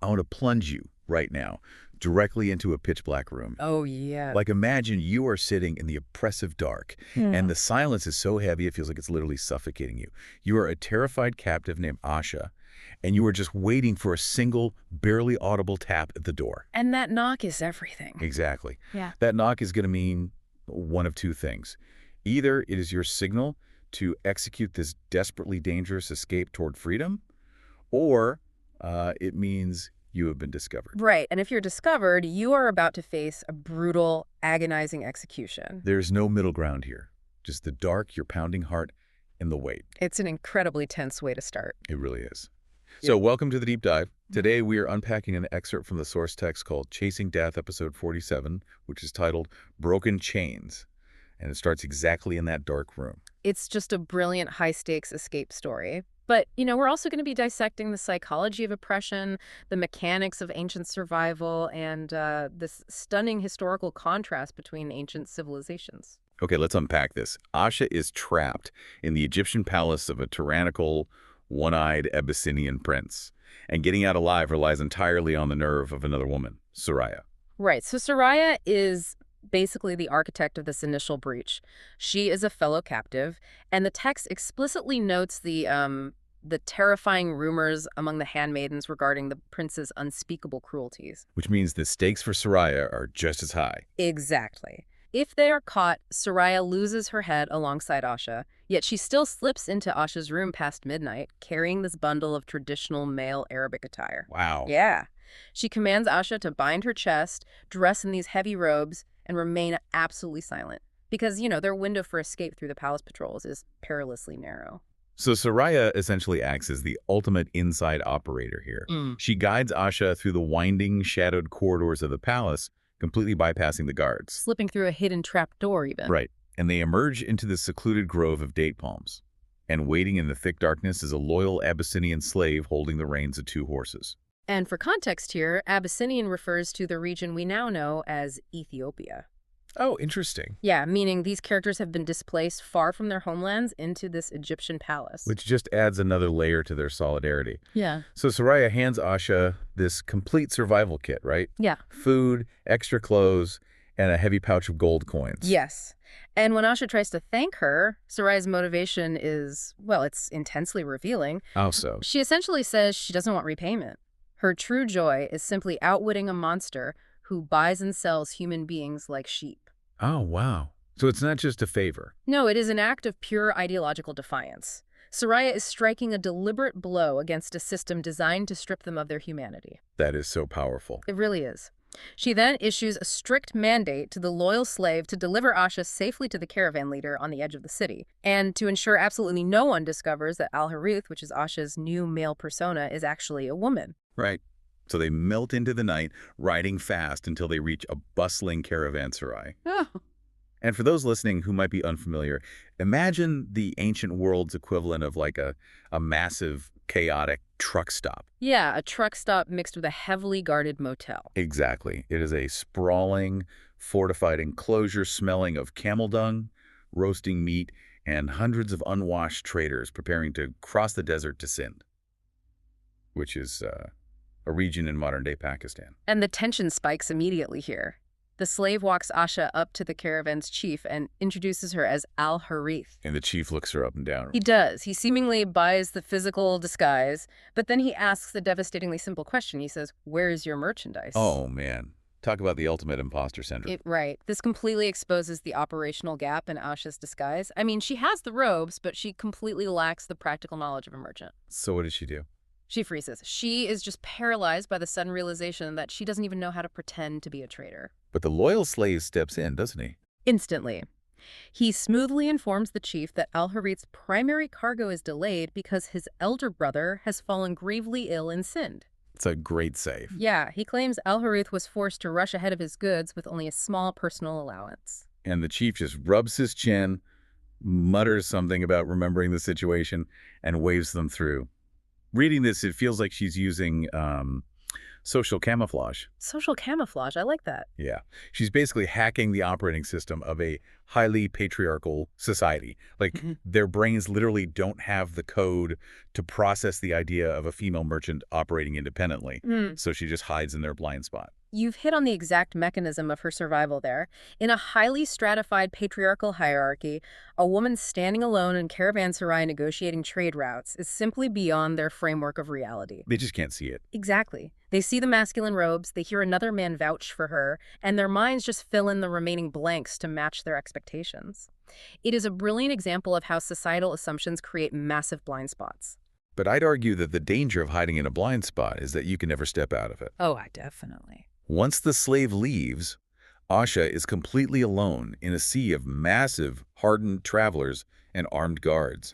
I want to plunge you right now directly into a pitch black room. Oh, yeah. Like imagine you are sitting in the oppressive dark, and the silence is so heavy it feels like it's literally suffocating you. You are a terrified captive named Asha, and you are just waiting for a single, barely audible tap at the door. And that knock is everything. Exactly. Yeah. That knock is going to mean one of two things. Either it is your signal to execute this desperately dangerous escape toward freedom, or it means you have been discovered. Right. And if you're discovered, you are about to face a brutal, agonizing execution. There's no middle ground here. Just the dark, your pounding heart, and the weight. It's an incredibly tense way to start. It really is. So welcome to the deep dive. Today we are unpacking an excerpt from the source text called Chasing Death, episode 47, which is titled Broken Chains. And it starts exactly in that dark room. It's just a brilliant high-stakes escape story. But, we're also going to be dissecting the psychology of oppression, the mechanics of ancient survival, and this stunning historical contrast between ancient civilizations. Okay, let's unpack this. Asha is trapped in the Egyptian palace of a tyrannical, one-eyed Abyssinian prince. And getting out alive relies entirely on the nerve of another woman, Soraya. Right. So Soraya is basically the architect of this initial breach. She is a fellow captive, and the text explicitly notes the terrifying rumors among the handmaidens regarding the prince's unspeakable cruelties. Which means the stakes for Soraya are just as high. Exactly. If they are caught, Soraya loses her head alongside Asha, yet she still slips into Asha's room past midnight, carrying this bundle of traditional male Arabic attire. Wow. Yeah. She commands Asha to bind her chest, dress in these heavy robes, and remain absolutely silent. Because, their window for escape through the palace patrols is perilously narrow. So Soraya essentially acts as the ultimate inside operator here. She guides Asha through the winding, shadowed corridors of the palace, completely bypassing the guards. Slipping through a hidden trap door, even. Right. And they emerge into the secluded grove of date palms. And waiting in the thick darkness is a loyal Abyssinian slave holding the reins of 2 horses. And for context here, Abyssinian refers to the region we now know as Ethiopia. Oh, interesting. Yeah, meaning these characters have been displaced far from their homelands into this Egyptian palace. Which just adds another layer to their solidarity. Yeah. So Soraya hands Asha this complete survival kit, right? Yeah. Food, extra clothes, and a heavy pouch of gold coins. Yes. And when Asha tries to thank her, Soraya's motivation is, well, it's intensely revealing. How so? She essentially says she doesn't want repayment. Her true joy is simply outwitting a monster who buys and sells human beings like sheep. Oh, wow. So it's not just a favor. No, it is an act of pure ideological defiance. Soraya is striking a deliberate blow against a system designed to strip them of their humanity. That is so powerful. It really is. She then issues a strict mandate to the loyal slave to deliver Asha safely to the caravan leader on the edge of the city, and to ensure absolutely no one discovers that Al-Harith, which is Asha's new male persona, is actually a woman. Right. So they melt into the night, riding fast until they reach a bustling caravanserai. Oh. And for those listening who might be unfamiliar, imagine the ancient world's equivalent of like a massive, chaotic truck stop. Yeah, a truck stop mixed with a heavily guarded motel. Exactly. It is a sprawling, fortified enclosure smelling of camel dung, roasting meat, and hundreds of unwashed traders preparing to cross the desert to Sindh, which is a region in modern-day Pakistan. And the tension spikes immediately here. The slave walks Asha up to the caravan's chief and introduces her as Al-Harith. And the chief looks her up and down. He does. He seemingly buys the physical disguise, but then he asks the devastatingly simple question. He says, "Where is your merchandise?" Oh, man. Talk about the ultimate imposter syndrome. Right. This completely exposes the operational gap in Asha's disguise. I mean, she has the robes, but she completely lacks the practical knowledge of a merchant. So what does she do? She freezes. She is just paralyzed by the sudden realization that she doesn't even know how to pretend to be a traitor. But the loyal slave steps in, doesn't he? Instantly. He smoothly informs the chief that Al-Harith's primary cargo is delayed because his elder brother has fallen gravely ill in Sindh. It's a great save. Yeah, he claims Al-Harith was forced to rush ahead of his goods with only a small personal allowance. And the chief just rubs his chin, mutters something about remembering the situation, and waves them through. Reading this, it feels like she's using Social camouflage. Social camouflage, I like that. Yeah. She's basically hacking the operating system of a highly patriarchal society. Like, Mhm. their brains literally don't have the code to process the idea of a female merchant operating independently. Mm. So she just hides in their blind spot. You've hit on the exact mechanism of her survival there. In a highly stratified patriarchal hierarchy, a woman standing alone in caravanserai negotiating trade routes is simply beyond their framework of reality. They just can't see it. Exactly. They see the masculine robes, they hear another man vouch for her, and their minds just fill in the remaining blanks to match their expectations. It is a brilliant example of how societal assumptions create massive blind spots. But I'd argue that the danger of hiding in a blind spot is that you can never step out of it. Oh, I definitely. Once the slave leaves, Asha is completely alone in a sea of massive, hardened travelers and armed guards.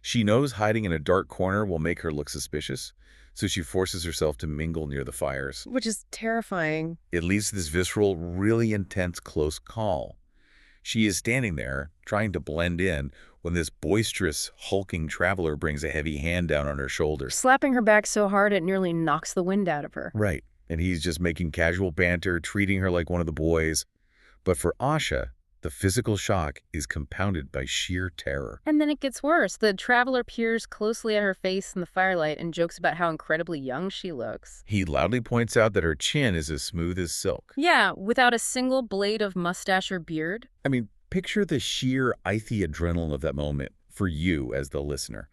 She knows hiding in a dark corner will make her look suspicious, so she forces herself to mingle near the fires. Which is terrifying. It leads to this visceral, really intense close call. She is standing there, trying to blend in, when this boisterous, hulking traveler brings a heavy hand down on her shoulder. Slapping her back so hard it nearly knocks the wind out of her. Right. And he's just making casual banter, treating her like one of the boys. But for Asha, the physical shock is compounded by sheer terror. And then it gets worse. The traveler peers closely at her face in the firelight and jokes about how incredibly young she looks. He loudly points out that her chin is as smooth as silk. Yeah, without a single blade of mustache or beard. I mean, picture the sheer icy adrenaline of that moment for you as the listener.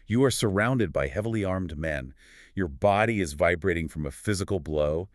You are surrounded by heavily armed men. Your body is vibrating from a physical blow,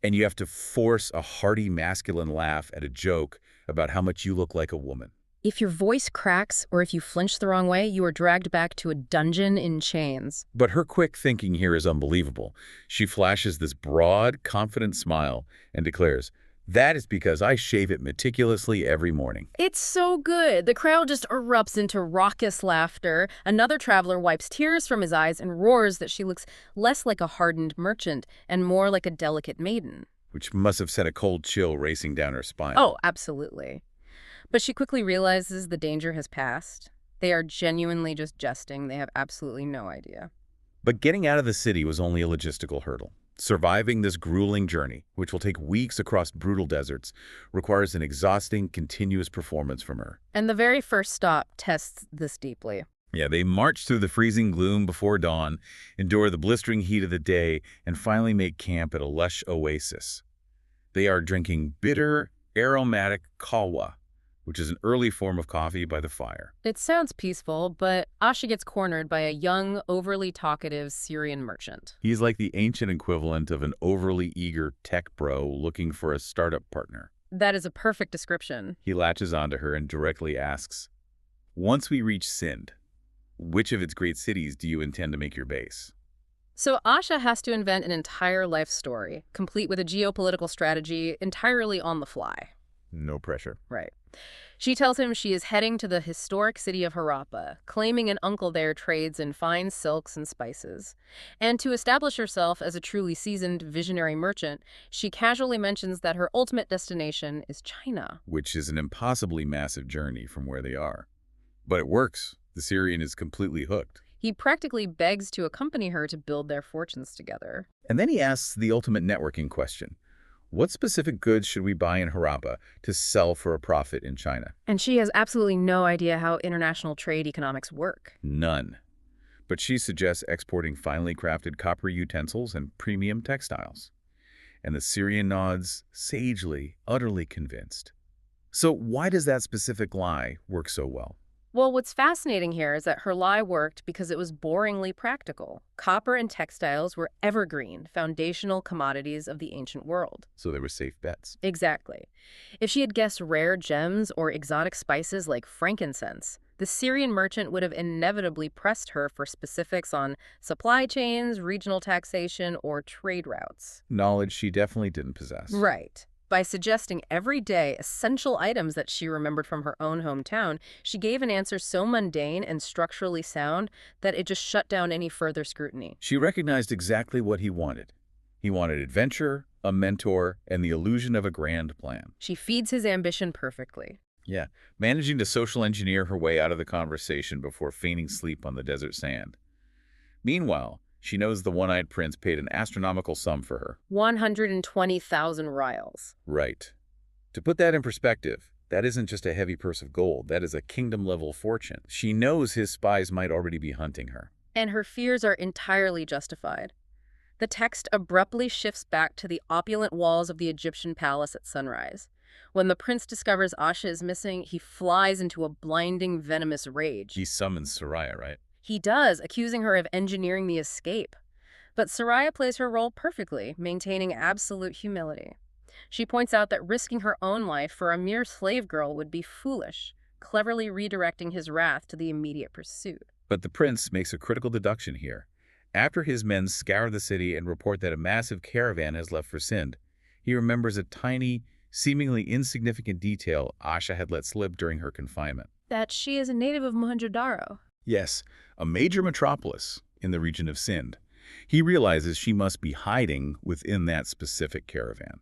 and you have to force a hearty masculine laugh at a joke about how much you look like a woman. If your voice cracks or if you flinch the wrong way, you are dragged back to a dungeon in chains. But her quick thinking here is unbelievable. She flashes this broad, confident smile and declares, "That is because I shave it meticulously every morning." It's so good. The crowd just erupts into raucous laughter. Another traveler wipes tears from his eyes and roars that she looks less like a hardened merchant and more like a delicate maiden. Which must have sent a cold chill racing down her spine. Oh, absolutely. But she quickly realizes the danger has passed. They are genuinely just jesting. They have absolutely no idea. But getting out of the city was only a logistical hurdle. Surviving this grueling journey, which will take weeks across brutal deserts, requires an exhausting, continuous performance from her. And the very first stop tests this deeply. Yeah, they march through the freezing gloom before dawn, endure the blistering heat of the day, and finally make camp at a lush oasis. They are drinking bitter, aromatic kawa, which is an early form of coffee by the fire. It sounds peaceful, but Asha gets cornered by a young, overly talkative Syrian merchant. He's like the ancient equivalent of an overly eager tech bro looking for a startup partner. That is a perfect description. He latches onto her and directly asks, "Once we reach Sind, which of its great cities do you intend to make your base?" So Asha has to invent an entire life story, complete with a geopolitical strategy entirely on the fly. No pressure. Right. She tells him she is heading to the historic city of Harappa, claiming an uncle there trades in fine silks and spices. And to establish herself as a truly seasoned, visionary merchant, she casually mentions that her ultimate destination is China. Which is an impossibly massive journey from where they are. But it works. The Syrian is completely hooked. He practically begs to accompany her to build their fortunes together. And then he asks the ultimate networking question. What specific goods should we buy in Harappa to sell for a profit in China? And she has absolutely no idea how international trade economics work. None. But she suggests exporting finely crafted copper utensils and premium textiles. And the Syrian nods, sagely, utterly convinced. So why does that specific lie work so well? Well, what's fascinating here is that her lie worked because it was boringly practical. Copper and textiles were evergreen, foundational commodities of the ancient world. So they were safe bets. Exactly. If she had guessed rare gems or exotic spices like frankincense, the Syrian merchant would have inevitably pressed her for specifics on supply chains, regional taxation, or trade routes. Knowledge she definitely didn't possess. Right. By suggesting everyday, essential items that she remembered from her own hometown, she gave an answer so mundane and structurally sound that it just shut down any further scrutiny. She recognized exactly what he wanted. He wanted adventure, a mentor, and the illusion of a grand plan. She feeds his ambition perfectly. Yeah, managing to social engineer her way out of the conversation before feigning sleep on the desert sand. Meanwhile, She knows the one-eyed prince paid an astronomical sum for her. 120,000 rials. Right. To put that in perspective, that isn't just a heavy purse of gold. That is a kingdom-level fortune. She knows his spies might already be hunting her. And her fears are entirely justified. The text abruptly shifts back to the opulent walls of the Egyptian palace at sunrise. When the prince discovers Asha is missing, he flies into a blinding, venomous rage. He summons Soraya, right? He does, accusing her of engineering the escape. But Soraya plays her role perfectly, maintaining absolute humility. She points out that risking her own life for a mere slave girl would be foolish, cleverly redirecting his wrath to the immediate pursuit. But the prince makes a critical deduction here. After his men scour the city and report that a massive caravan has left for Sind, he remembers a tiny, seemingly insignificant detail Asha had let slip during her confinement. That she is a native of Mohenjo-Daro. Yes, a major metropolis in the region of Sind. He realizes she must be hiding within that specific caravan.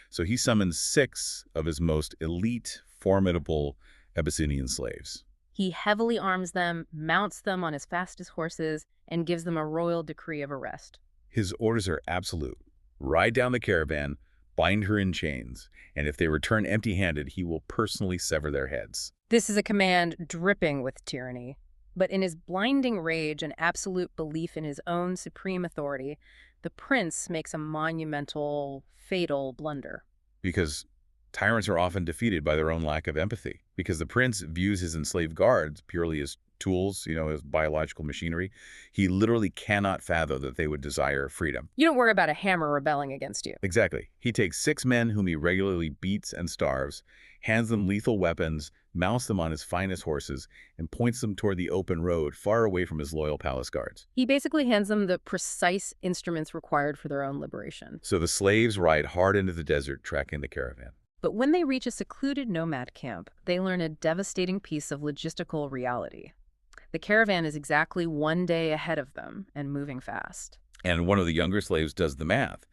So he summons 6 of his most elite, formidable Abyssinian slaves. He heavily arms them, mounts them on his fastest horses, and gives them a royal decree of arrest. His orders are absolute. Ride down the caravan, bind her in chains, and if they return empty-handed, he will personally sever their heads. This is a command dripping with tyranny. But in his blinding rage and absolute belief in his own supreme authority, the prince makes a monumental, fatal blunder. Because tyrants are often defeated by their own lack of empathy. Because the prince views his enslaved guards purely as tools, as biological machinery. He literally cannot fathom that they would desire freedom. You don't worry about a hammer rebelling against you. Exactly. He takes 6 men whom he regularly beats and starves, hands them lethal weapons, mounts them on his finest horses, and points them toward the open road far away from his loyal palace guards. He basically hands them the precise instruments required for their own liberation. So the slaves ride hard into the desert, tracking the caravan. But when they reach a secluded nomad camp, they learn a devastating piece of logistical reality. The caravan is exactly 1 day ahead of them and moving fast. And one of the younger slaves does the math.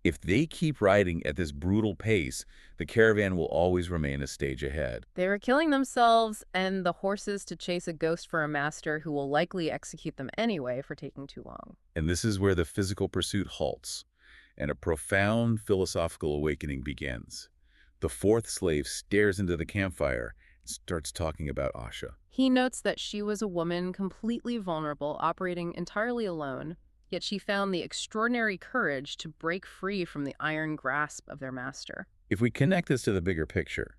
If they keep riding at this brutal pace, the caravan will always remain a stage ahead. They are killing themselves and the horses to chase a ghost for a master who will likely execute them anyway for taking too long. And this is where the physical pursuit halts, and a profound philosophical awakening begins. The 4th slave stares into the campfire and starts talking about Asha. He notes that she was a woman completely vulnerable, operating entirely alone, yet she found the extraordinary courage to break free from the iron grasp of their master. If we connect this to the bigger picture,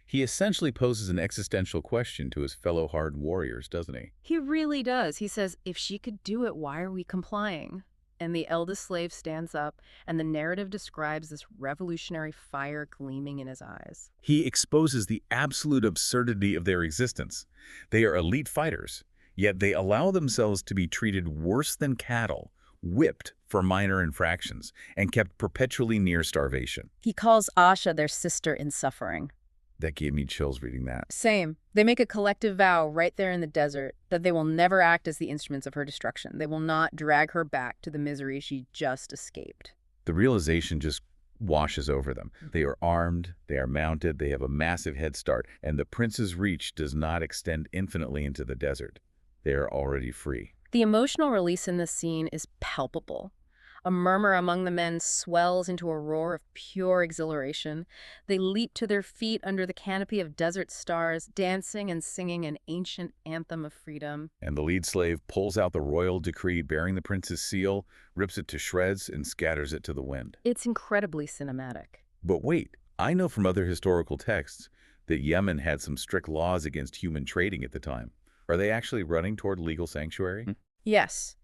he essentially poses an existential question to his fellow hardened warriors, doesn't he? He really does. He says, if she could do it, why are we complying? And the eldest slave stands up, and the narrative describes this revolutionary fire gleaming in his eyes. He exposes the absolute absurdity of their existence. They are elite fighters, yet they allow themselves to be treated worse than cattle, whipped for minor infractions, and kept perpetually near starvation. He calls Asha their sister in suffering. That gave me chills reading that. Same. They make a collective vow right there in the desert that they will never act as the instruments of her destruction. They will not drag her back to the misery she just escaped. The realization just washes over them. They are armed, they are mounted, they have a massive head start, and the prince's reach does not extend infinitely into the desert. They are already free. The emotional release in this scene is palpable. A murmur among the men swells into a roar of pure exhilaration. They leap to their feet under the canopy of desert stars, dancing and singing an ancient anthem of freedom. And the lead slave pulls out the royal decree bearing the prince's seal, rips it to shreds, and scatters it to the wind. It's incredibly cinematic. But wait, I know from other historical texts that Yemen had some strict laws against human trading at the time. Are they actually running toward legal sanctuary? Yes.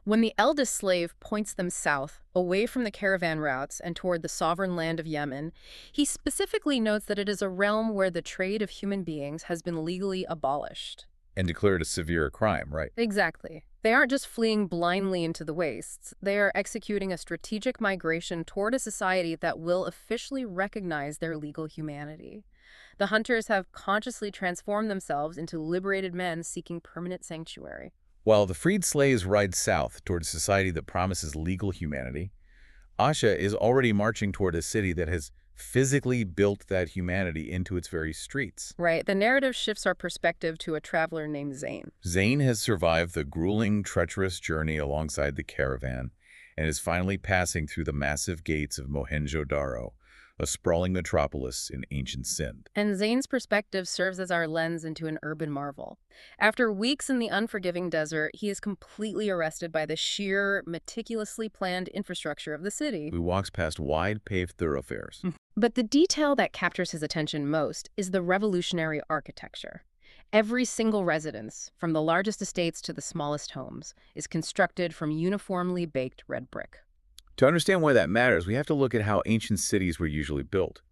When the eldest slave points them south, away from the caravan routes and toward the sovereign land of Yemen, he specifically notes that it is a realm where the trade of human beings has been legally abolished. And declared a severe crime, right? Exactly. They aren't just fleeing blindly into the wastes. They are executing a strategic migration toward a society that will officially recognize their legal humanity. The hunters have consciously transformed themselves into liberated men seeking permanent sanctuary. While the freed slaves ride south toward a society that promises legal humanity, Asha is already marching toward a city that has physically built that humanity into its very streets. Right. The narrative shifts our perspective to a traveler named Zayn. Zayn has survived the grueling, treacherous journey alongside the caravan and is finally passing through the massive gates of Mohenjo-Daro, a sprawling metropolis in ancient Sind. And Zayn's perspective serves as our lens into an urban marvel. After weeks in the unforgiving desert, he is completely arrested by the sheer, meticulously planned infrastructure of the city. He walks past wide paved thoroughfares. But the detail that captures his attention most is the revolutionary architecture. Every single residence, from the largest estates to the smallest homes, is constructed from uniformly baked red brick. To understand why that matters, we have to look at how ancient cities were usually built.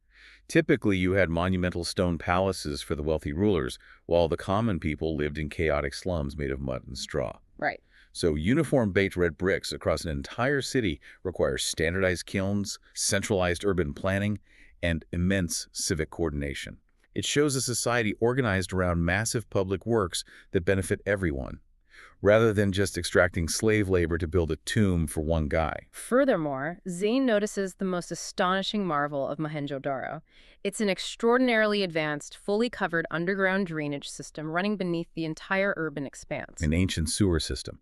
Typically, you had monumental stone palaces for the wealthy rulers, while the common people lived in chaotic slums made of mud and straw. Right. So uniform baked red bricks across an entire city requires standardized kilns, centralized urban planning, and immense civic coordination. It shows a society organized around massive public works that benefit everyone, rather than just extracting slave labor to build a tomb for one guy. Furthermore, Zayn notices the most astonishing marvel of Mohenjo-Daro. It's an extraordinarily advanced, fully covered underground drainage system running beneath the entire urban expanse. An ancient sewer system.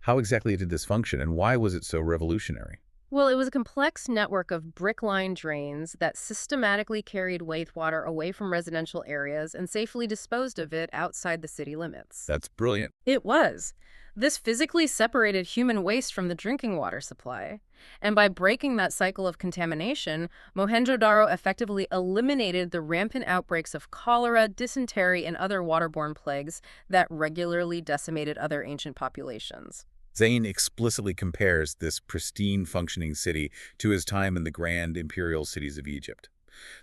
How exactly did this function, and why was it so revolutionary? Well, it was a complex network of brick-lined drains that systematically carried wastewater away from residential areas and safely disposed of it outside the city limits. That's brilliant. It was. This physically separated human waste from the drinking water supply. And by breaking that cycle of contamination, Mohenjo-Daro effectively eliminated the rampant outbreaks of cholera, dysentery, and other waterborne plagues that regularly decimated other ancient populations. Zayn explicitly compares this pristine functioning city to his time in the grand imperial cities of Egypt.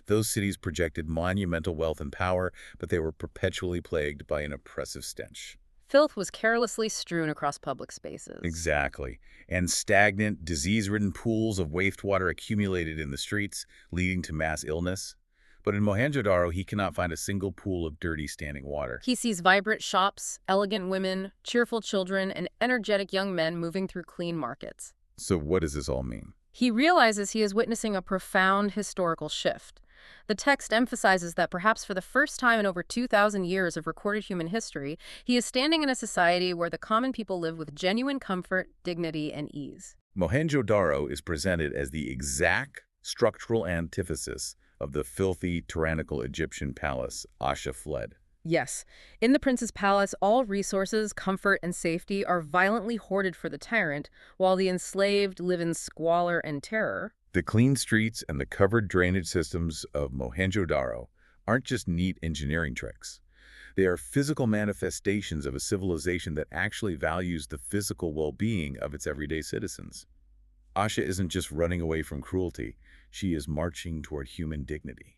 Those cities projected monumental wealth and power, but they were perpetually plagued by an oppressive stench. Filth was carelessly strewn across public spaces. Exactly. And stagnant, disease-ridden pools of wastewater accumulated in the streets, leading to mass illness. But in Mohenjo-Daro, he cannot find a single pool of dirty standing water. He sees vibrant shops, elegant women, cheerful children, and energetic young men moving through clean markets. So what does this all mean? He realizes he is witnessing a profound historical shift. The text emphasizes that perhaps for the first time in over 2,000 years of recorded human history, he is standing in a society where the common people live with genuine comfort, dignity, and ease. Mohenjo-Daro is presented as the exact structural antithesis of the filthy, tyrannical Egyptian palace Asha fled. Yes, in the prince's palace, all resources, comfort, and safety are violently hoarded for the tyrant, while the enslaved live in squalor and terror. The clean streets and the covered drainage systems of Mohenjo-Daro aren't just neat engineering tricks. They are physical manifestations of a civilization that actually values the physical well-being of its everyday citizens. Asha isn't just running away from cruelty, she is marching toward human dignity.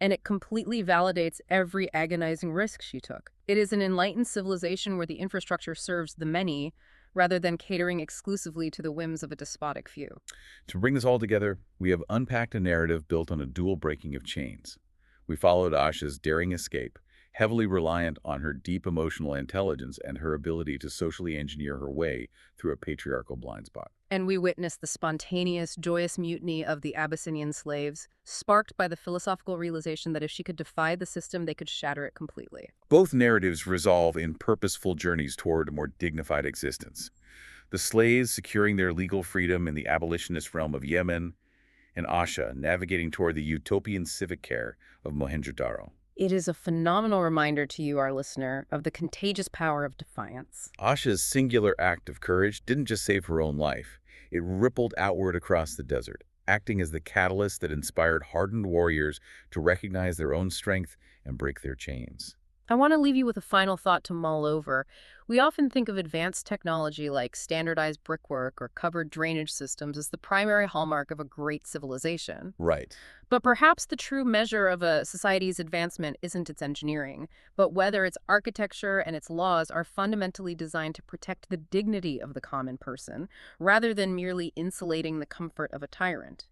And it completely validates every agonizing risk she took. It is an enlightened civilization where the infrastructure serves the many, rather than catering exclusively to the whims of a despotic few. To bring this all together, we have unpacked a narrative built on a dual breaking of chains. We followed Asha's daring escape, heavily reliant on her deep emotional intelligence and her ability to socially engineer her way through a patriarchal blind spot. And we witnessed the spontaneous, joyous mutiny of the Abyssinian slaves, sparked by the philosophical realization that if she could defy the system, they could shatter it completely. Both narratives resolve in purposeful journeys toward a more dignified existence. The slaves securing their legal freedom in the abolitionist realm of Yemen, and Asha navigating toward the utopian civic care of Mohenjo-Daro. It is a phenomenal reminder to you, our listener, of the contagious power of defiance. Asha's singular act of courage didn't just save her own life. It rippled outward across the desert, acting as the catalyst that inspired hardened warriors to recognize their own strength and break their chains. I want to leave you with a final thought to mull over. We often think of advanced technology like standardized brickwork or covered drainage systems as the primary hallmark of a great civilization. Right. But perhaps the true measure of a society's advancement isn't its engineering, but whether its architecture and its laws are fundamentally designed to protect the dignity of the common person, rather than merely insulating the comfort of a tyrant.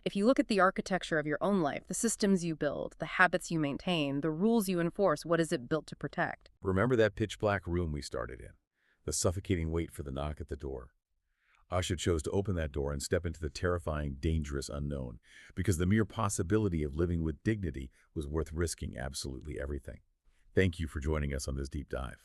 If you look at the architecture of your own life, the systems you build, the habits you maintain, the rules you enforce, what is it built to protect? Remember that pitch black room we started in? The suffocating wait for the knock at the door. Asha chose to open that door and step into the terrifying, dangerous unknown, because the mere possibility of living with dignity was worth risking absolutely everything. Thank you for joining us on this deep dive.